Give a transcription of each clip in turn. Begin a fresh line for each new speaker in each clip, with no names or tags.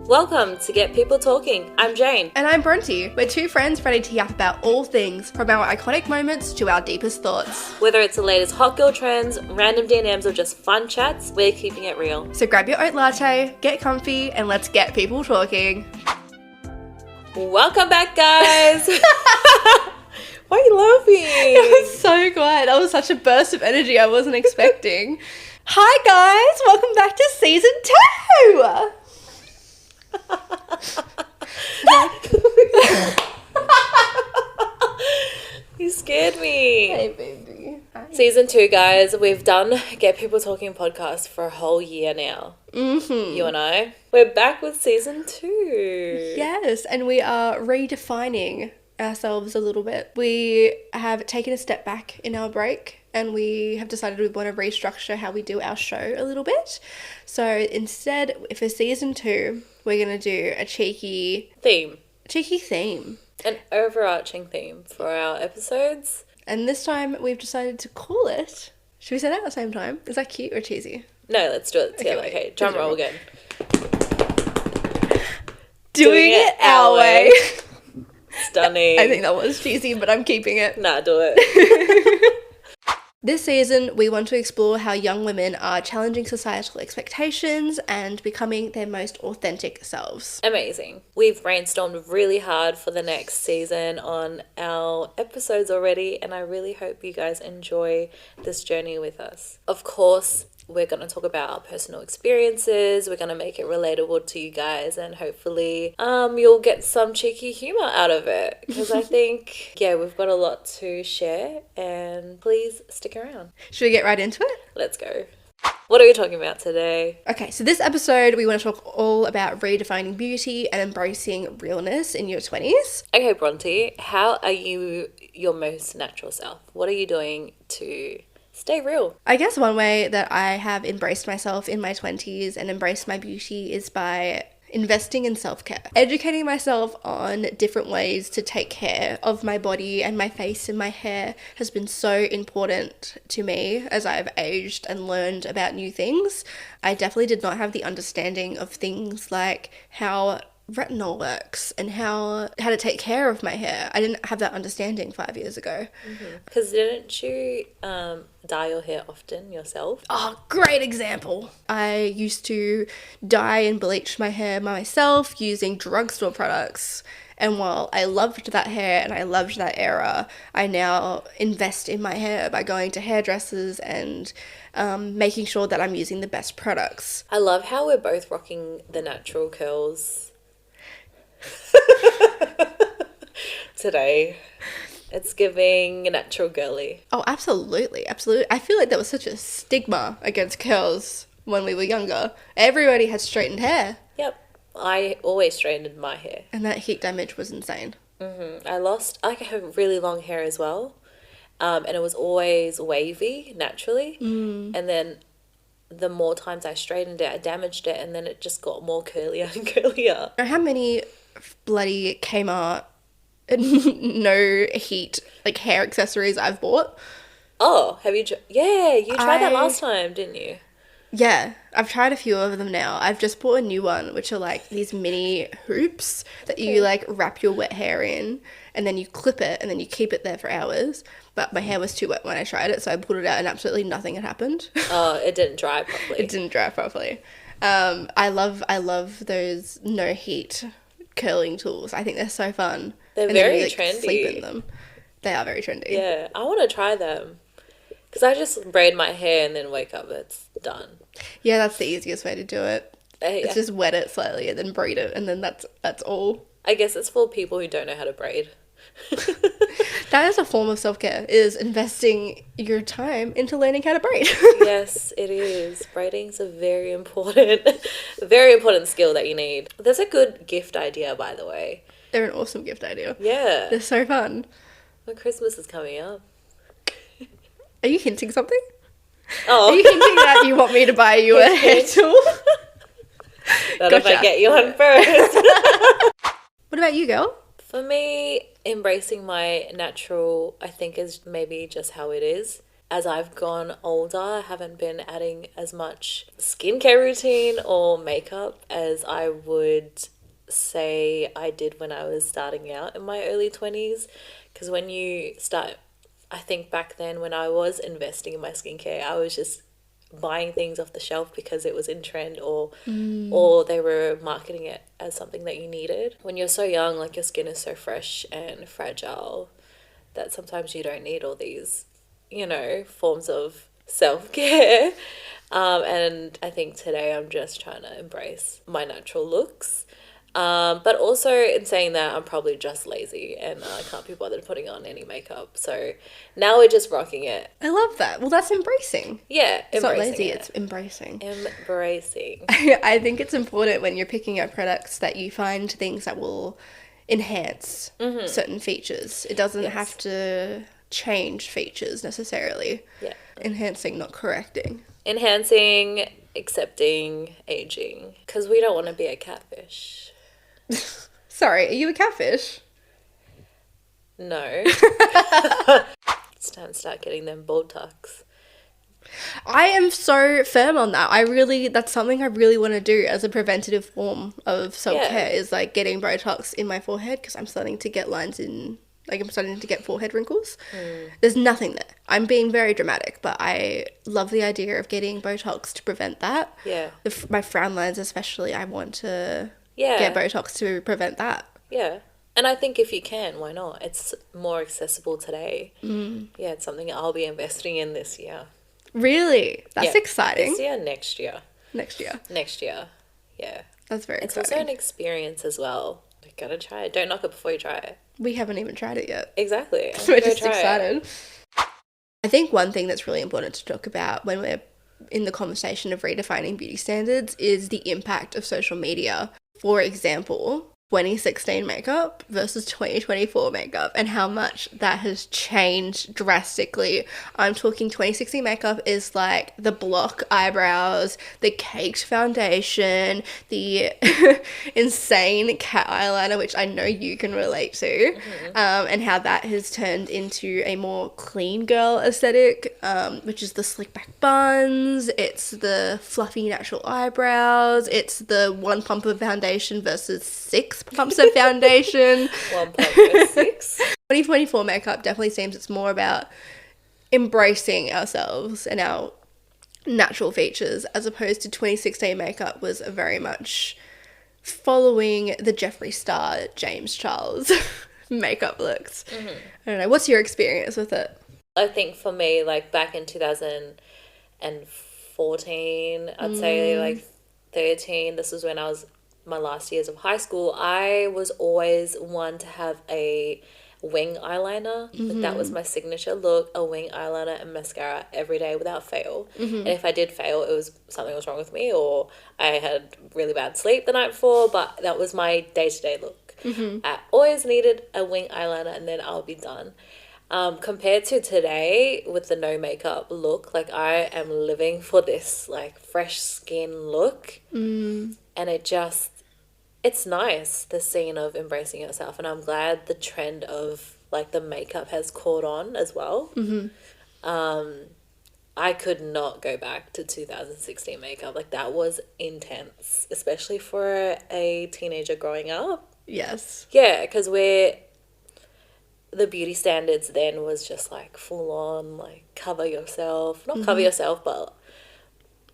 Welcome to Get People Talking. I'm Jane.
And I'm Bronte. We're two friends ready to yap about all things, from our iconic moments to our deepest thoughts.
Whether it's the latest hot girl trends, random D&Ms, or just fun chats, we're keeping it real.
So grab your oat latte, get comfy, and let's get people talking.
Welcome back, guys. Why are you laughing?
I'm so glad. That was such a burst of energy I wasn't expecting. Hi, guys. Welcome back to season 2.
You scared me.
Hey, baby. Hi.
Season 2, guys. We've done Get People Talking podcast for a whole year now.
Mm-hmm.
You and I. We're back with season 2.
Yes, and we are redefining ourselves a little bit. We have taken a step back in our break and we have decided we want to restructure how we do our show a little bit. So instead, for season 2, we're going to do a cheeky theme.
An overarching theme for our episodes.
And this time we've decided to call it... Should we say that at the same time? Is that cute or cheesy?
No, let's do it together. Okay, drum roll again.
Doing it our way.
Stunning.
I think that was cheesy, but I'm keeping it.
Nah, do it.
This season, we want to explore how young women are challenging societal expectations and becoming their most authentic selves.
Amazing. We've brainstormed really hard for the next season on our episodes already, and I really hope you guys enjoy this journey with us. Of course, we're going to talk about our personal experiences. We're going to make it relatable to you guys, and hopefully you'll get some cheeky humor out of it, because I think, we've got a lot to share, and please stick around.
Should we get right into it?
Let's go. What are we talking about today?
Okay, so this episode, we want to talk all about redefining beauty and embracing realness in your 20s.
Okay, Bronte, how are you your most natural self? What are you doing to stay real?
I guess one way that I have embraced myself in my 20s and embraced my beauty is by investing in self-care. Educating myself on different ways to take care of my body and my face and my hair has been so important to me as I've aged and learned about new things. I definitely did not have the understanding of things like how retinol works and how to take care of my hair. I didn't have that understanding 5 years ago.
Because didn't you dye your hair often yourself?
Oh, great example. I used to dye and bleach my hair myself using drugstore products. And while I loved that hair and I loved that era, I now invest in my hair by going to hairdressers and making sure that I'm using the best products.
I love how we're both rocking the natural curls today. It's giving natural girly.
Oh, absolutely. I feel like there was such a stigma against curls when we were younger. Everybody had straightened hair.
Yep. I always straightened my hair.
And that heat damage was insane.
I have really long hair as well. And it was always wavy naturally. And then the more times I straightened it, I damaged it, and then it just got more curlier and curlier.
How many bloody Kmart no heat like hair accessories I've bought?
Oh, have you? You tried that last time, didn't you?
Yeah, I've tried a few of them now. I've just bought a new one, which are like these mini hoops that you like wrap your wet hair in, and then you clip it, and then you keep it there for hours. But my hair was too wet when I tried it, so I pulled it out and absolutely nothing had happened.
Oh, it didn't dry properly.
It didn't dry properly. I love those no heat curling tools. I think they're so fun.
They're very trendy.
Sleep in them. They are very trendy.
Yeah, I want to try them. Because I just braid my hair and then wake up, it's done.
Yeah, that's the easiest way to do it. It's just wet it slightly and then braid it, and then that's all.
I guess it's for people who don't know how to braid.
That is a form of self-care, is investing your time into learning how to braid.
Yes, it is. Braiding's a very important skill that you need. That's a good gift idea, by the way.
They're an awesome gift idea.
Yeah.
They're so fun.
When Christmas is coming up.
Are you hinting something?
Oh.
Are you hinting that you want me to buy you a hair tool?
Not if I get you one first.
What about you, girl?
For me, embracing my natural, I think, is maybe just how it is. as I've gone older, I haven't been adding as much skincare routine or makeup as I would say I did when I was starting out in my early 20s. Because when you start, I think back then when I was investing in my skincare, I was just buying things off the shelf because it was in trend, or they were marketing it as something that you needed. When you're so young, like your skin is so fresh and fragile that sometimes you don't need all these, forms of self-care. And I think today I'm just trying to embrace my natural looks. But also in saying that, I'm probably just lazy and I can't be bothered putting on any makeup. So now we're just rocking it.
I love that. Well, that's embracing.
Yeah,
It's not
embracing
lazy,
it.
it's embracing.
Embracing.
I think it's important when you're picking out products that you find things that will enhance certain features. It doesn't have to change features necessarily.
Yeah.
Enhancing, not correcting.
Enhancing, accepting, aging. Because we don't want to be a catfish.
Sorry, are you a catfish?
No. It's time to start getting them Botox.
I am so firm on that. That's something I really want to do as a preventative form of self-care, is like getting Botox in my forehead, because I'm starting to get I'm starting to get forehead wrinkles. There's nothing there. I'm being very dramatic, but I love the idea of getting Botox to prevent that.
Yeah.
My frown lines especially, I want to
Yeah.
get Botox to prevent that.
Yeah. And I think if you can, why not? It's more accessible today. Yeah, it's something I'll be investing in this year.
Really? That's exciting.
This year, next year.
Next year.
Next year. Yeah.
That's very
It's
exciting.
also an experience as well. You gotta try it. Don't knock it before you try it.
We haven't even tried it yet.
Exactly.
So we're
Go
just
try it.
excited. I think one thing that's really important to talk about when we're in the conversation of redefining beauty standards is the impact of social media. For example, 2016 makeup versus 2024 makeup, and how much that has changed drastically. I'm talking 2016 makeup is like the block eyebrows, the caked foundation, the insane cat eyeliner, which I know you can relate to, and how that has turned into a more clean girl aesthetic, which is the slick back buns, it's the fluffy natural eyebrows, it's the one pump of foundation versus 6 pumps of foundation.
1.6.
2024 makeup definitely seems it's more about embracing ourselves and our natural features, as opposed to 2016 makeup was very much following the Jeffree Star, James Charles makeup looks. I don't know. What's your experience with it?
I think for me, like back in 2014, I'd say like 13, this was when I was my last years of high school, I was always one to have a wing eyeliner. Like that was my signature look, a wing eyeliner and mascara every day without fail. And if I did fail, it was something was wrong with me, or I had really bad sleep the night before, but that was my day-to-day look. I always needed a wing eyeliner and then I'll be done. Compared to today with the no makeup look, like I am living for this like fresh skin look, and it's nice, the scene of embracing yourself, and I'm glad the trend of like the makeup has caught on as well. I could not go back to 2016 makeup. Like that was intense, especially for a teenager growing up.
Yes.
Yeah, because the beauty standards then was just like full on, like cover yourself, not cover yourself, but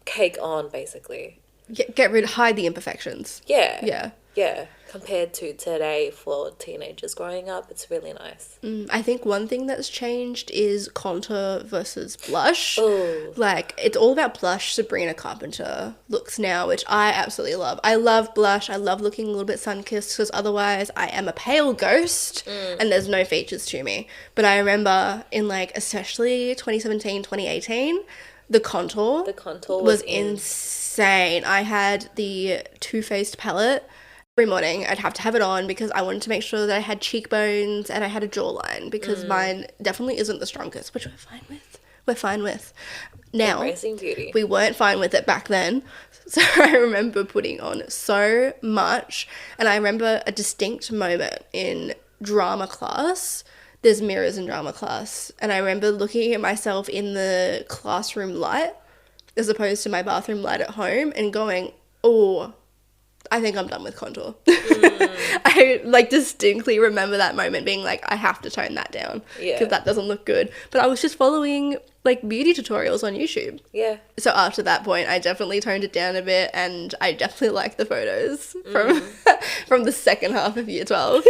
cake on basically.
Hide the imperfections.
Yeah. Compared to today for teenagers growing up, it's really nice.
I think one thing that's changed is contour versus blush.
Oh.
Like, it's all about blush Sabrina Carpenter looks now, which I absolutely love. I love blush. I love looking a little bit sun-kissed, because otherwise I am a pale ghost and there's no features to me. But I remember in, like, especially 2017, 2018, the contour was insane. I had the Too Faced palette. Every morning I'd have to have it on because I wanted to make sure that I had cheekbones and I had a jawline, because mine definitely isn't the strongest, which we're fine with. Now,
Embracing beauty.
we weren't fine with it back then. So I remember putting on so much, and I remember a distinct moment in drama class. there's mirrors in drama class. And I remember looking at myself in the classroom light as opposed to my bathroom light at home and going, oh, I think I'm done with contour. I like distinctly remember that moment being like, I have to tone that down because that doesn't look good. But I was just following like beauty tutorials on YouTube.
Yeah.
So after that point, I definitely toned it down a bit, and I definitely like the photos from the second half of year 12.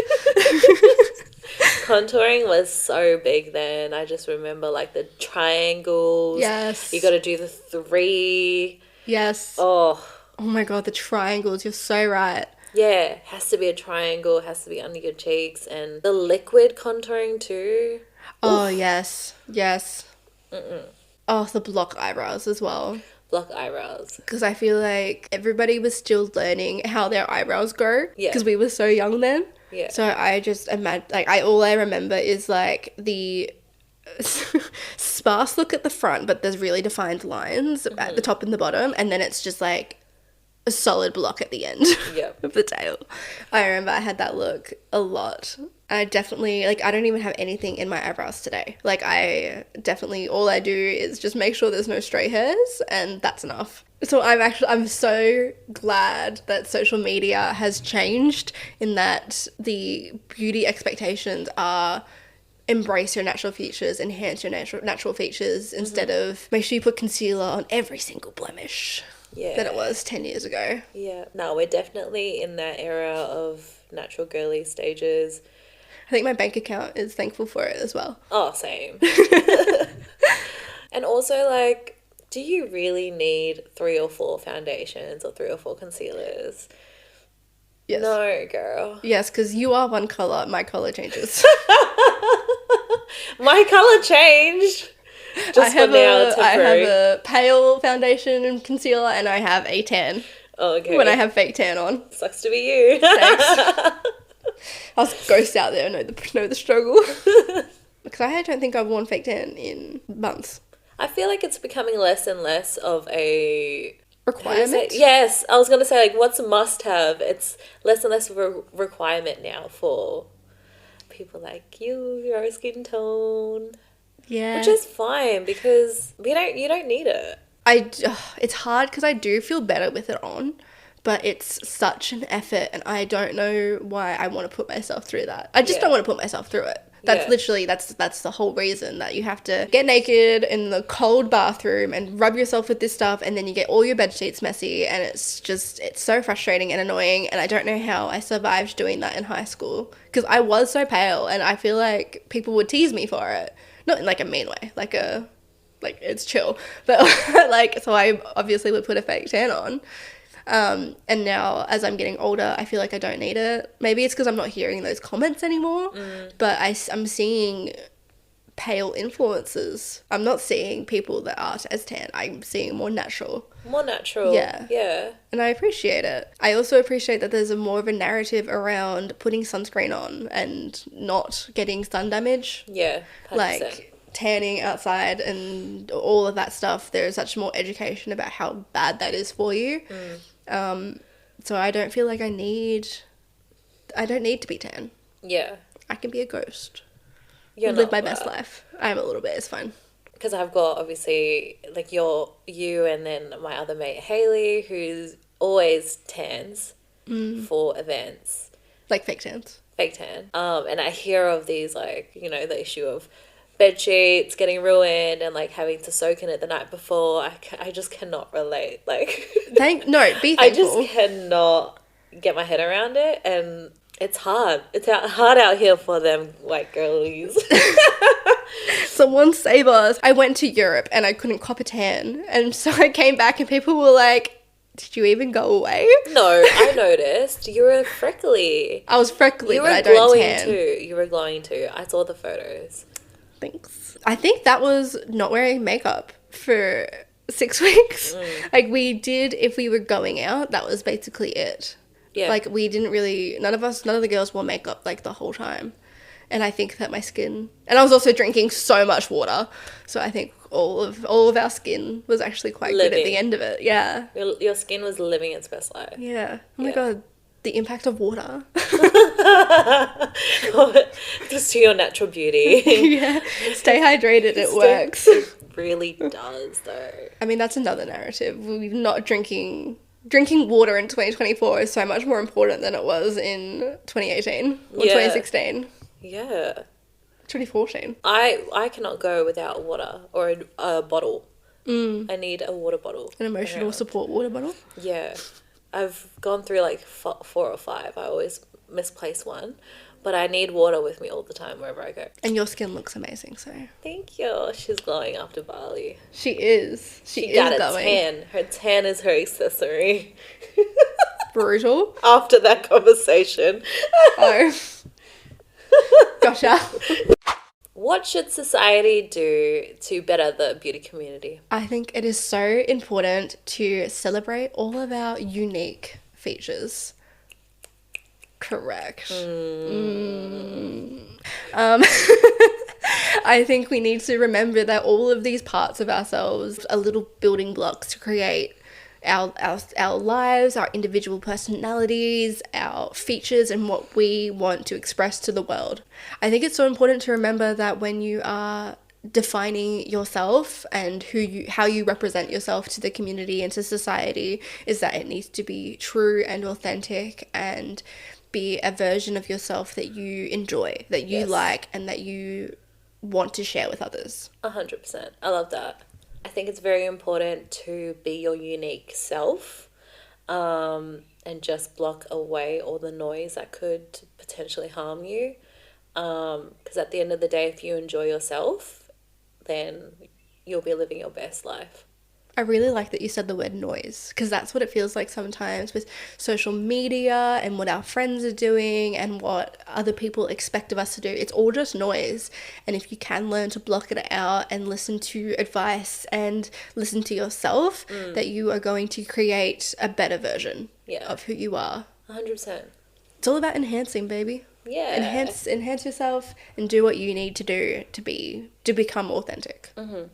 Contouring was so big then. I just remember like the triangles.
Yes.
You got to do the 3.
Yes.
Oh
my God, the triangles. You're so right.
Yeah, has to be a triangle, has to be under your cheeks, and the liquid contouring too.
Oh, yes. Yes. Oh, the block eyebrows as well.
Block eyebrows.
Because I feel like everybody was still learning how their eyebrows grow.
Yeah.
Because we were so young then.
Yeah.
So I just imagine, like, all I remember is like the sparse look at the front, but there's really defined lines at the top and the bottom, and then it's just like a solid block at the end of the tail. I remember I had that look a lot. I definitely, like, I don't even have anything in my eyebrows today. Like, I definitely, all I do is just make sure there's no stray hairs, and that's enough. So I'm so glad that social media has changed in that the beauty expectations are embrace your natural features, enhance your natural features, instead of make sure you put concealer on every single blemish.
Yeah.
Than it was 10 years ago.
Yeah. No, we're definitely in that era of natural girly stages.
I think my bank account is thankful for it as well.
Oh, same. And also, like, do you really need 3 or 4 foundations or 3 or 4 concealers?
Yes.
No, girl.
Yes, because you are one colour, my colour changes.
My colour changed. Just for now, temporary.
I have a pale foundation and concealer, and I have a tan.
Oh, okay.
When I have fake tan on.
Sucks to be you.
Thanks. Us ghosts out there know the struggle. Because I don't think I've worn fake tan in months.
I feel like it's becoming less and less of a
requirement.
Yes, I was gonna say, like, what's a must-have? It's less and less of a requirement now for people like you, your skin tone.
Yeah.
Which is fine because you don't need it.
It's hard because I do feel better with it on, but it's such an effort, and I don't know why I want to put myself through that. I just don't want to put myself through it. That's literally, that's the whole reason, that you have to get naked in the cold bathroom and rub yourself with this stuff, and then you get all your bed sheets messy, and it's so frustrating and annoying, and I don't know how I survived doing that in high school, because I was so pale, and I feel like people would tease me for it. Not in like a mean way, like it's chill, but like, so I obviously would put a fake tan on. And now as I'm getting older, I feel like I don't need it. Maybe it's because I'm not hearing those comments anymore, but I'm seeing pale influences. I'm not seeing people that aren't as tan. I'm seeing more natural.
More natural. Yeah. Yeah.
And I appreciate it. I also appreciate that there's more of a narrative around putting sunscreen on and not getting sun damage.
Yeah. 100%.
Like tanning outside and all of that stuff. There's such more education about how bad that is for you. So I don't feel like I don't need to be tan.
Yeah.
I can be a ghost.
Live
my best life. I'm a little bit, it's fine.
Because I've got, obviously, like, you and then my other mate, Hayley, who's always tans for events.
Like fake tans.
Fake tan. And I hear of these, like, you know, the issue of bed sheets getting ruined and, like, having to soak in it the night before. I just cannot relate. Like,
be thankful.
I just cannot get my head around it, and it's hard. It's hard out here for them white girlies.
Someone save us. I went to Europe and I couldn't cop a tan, and so I came back and people were like, did you even go away?
No, I noticed. You were freckly.
I was freckly, but I don't tan.
You were glowing too. I saw the photos.
Thanks. I think that was not wearing makeup for 6 weeks. Like, we did, if we were going out, that was basically it. Yeah. Like, we didn't really, none of the girls wore makeup, like, the whole time. And I think that my skin, and I was also drinking so much water, so I think all of our skin was actually quite good at the end of it. Yeah.
Your skin was living its best life.
Yeah. Oh my God. the impact of water.
Just to your natural beauty.
Yeah, stay hydrated, it works.
It really does, though.
I mean, that's another narrative. We're not drinking water in 2024 is so much more important than it was in 2018 or 2016.
Yeah.
2014.
I cannot go without water or a bottle. I need a water bottle.
An emotional support water bottle?
Yeah. I've gone through like 4 or 5. I always misplace one. But I need water with me all the time wherever I go.
And your skin looks amazing, so.
Thank you. She's glowing after Bali.
She is. She
got
is
a
glowing.
tan. Her tan is her accessory.
Brutal.
After that conversation.
Oh. Gotcha.
What should society do to better the beauty community?
I think it is so important to celebrate all of our unique features. Correct. I think we need to remember that all of these parts of ourselves are little building blocks to create our lives, our individual personalities, our features, and what we want to express to the world. I think it's so important to remember that when you are defining yourself and how you represent yourself to the community and to society, is that it needs to be true and authentic and be a version of yourself that you enjoy, that you like, and that you want to share with others.
100%. I love that. I think it's very important to be your unique self, and just block away all the noise that could potentially harm you. Because at the end of the day, if you enjoy yourself, then you'll be living your best life.
I really like that you said the word noise, because that's what it feels like sometimes with social media and what our friends are doing and what other people expect of us to do. It's all just noise. And if you can learn to block it out and listen to advice and listen to yourself, that you are going to create a better version of who you are.
100%.
It's all about enhancing, baby.
Yeah.
Enhance yourself and do what you need to do to become authentic.
Mm-hmm.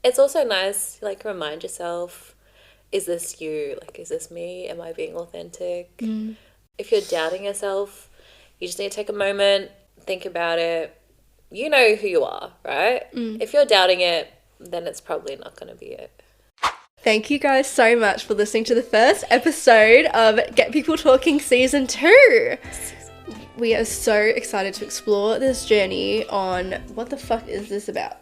It's also nice, like, remind yourself, is this you? Like, is this me? Am I being authentic? If you're doubting yourself, you just need to take a moment, think about it. You know who you are, right? If you're doubting it, then it's probably not going to be it.
Thank you guys so much for listening to the first episode of Get People Talking Season 2. We are so excited to explore this journey on what the fuck is this about?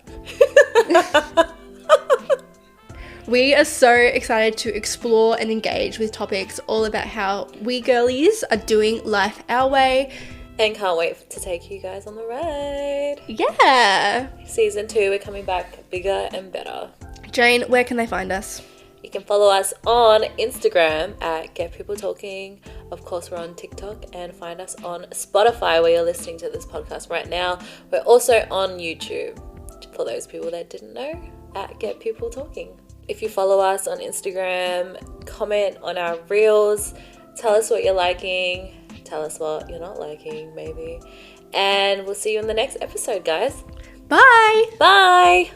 We are so excited to explore and engage with topics all about how we girlies are doing life our way.
And can't wait to take you guys on the ride.
Yeah.
Season 2, we're coming back bigger and better.
Jane, where can they find us?
You can follow us on Instagram at Get People Talking. Of course, we're on TikTok, and find us on Spotify where you're listening to this podcast right now. We're also on YouTube, for those people that didn't know, at Get People Talking. If you follow us on Instagram, comment on our reels, tell us what you're liking, tell us what you're not liking, maybe. And we'll see you in the next episode, guys.
Bye!
Bye!